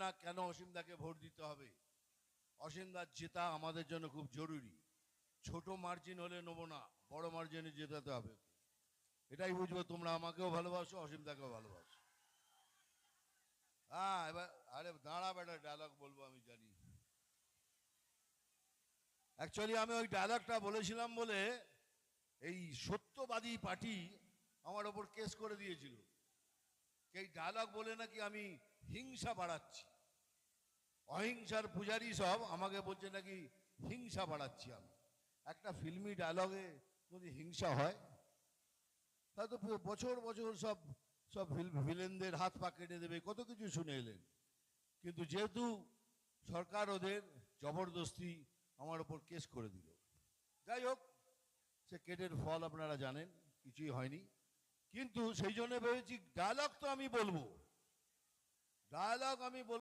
না কেন অসীমদাকে ভোট দিতে হবে। অসীমদার জেতা আমাদের জন্য খুব জরুরি। ছোট মার্জিন হলে নেবো না, বড় মার্জিনে জেতাতে হবে। এটাই বুঝবো তোমরা আমাকেও ভালোবাসো, অসীমদাকেও ভালোবাসো। হ্যাঁ, এবার আরে দাঁড়া বেটা, ডায়লগ বলবো আমি জানি। অ্যাকচুয়ালি আমি ওই ডায়লগটা বলেছিলাম বলে এই সত্যবাদী পার্টি আমার ওপর কেস করে দিয়েছিল। এই ডায়লগ বলে নাকি আমি হিংসা বাড়াচ্ছি। অহিংসার পূজারি সব আমাকে বলছে নাকি হিংসা বাড়াচ্ছি আমি। একটা ফিল্মি ডায়লগে যদি হিংসা হয় তাহলে তো বছর বছর সব সব ভিলেনদের হাত পা কেটে দেবে, কত কিছু শুনে এলেন। কিন্তু যেহেতু সরকার ওদের জবরদস্তি আমার ওপর কেস করে দিল, যাই হোক, সে কেটের ফল আপনারা জানেন, কিছুই হয়নি। কিন্তু সেই জন্য ভেবেছি ডায়লগ তো আমি বলবো, ডায়লগ আমি বলবো।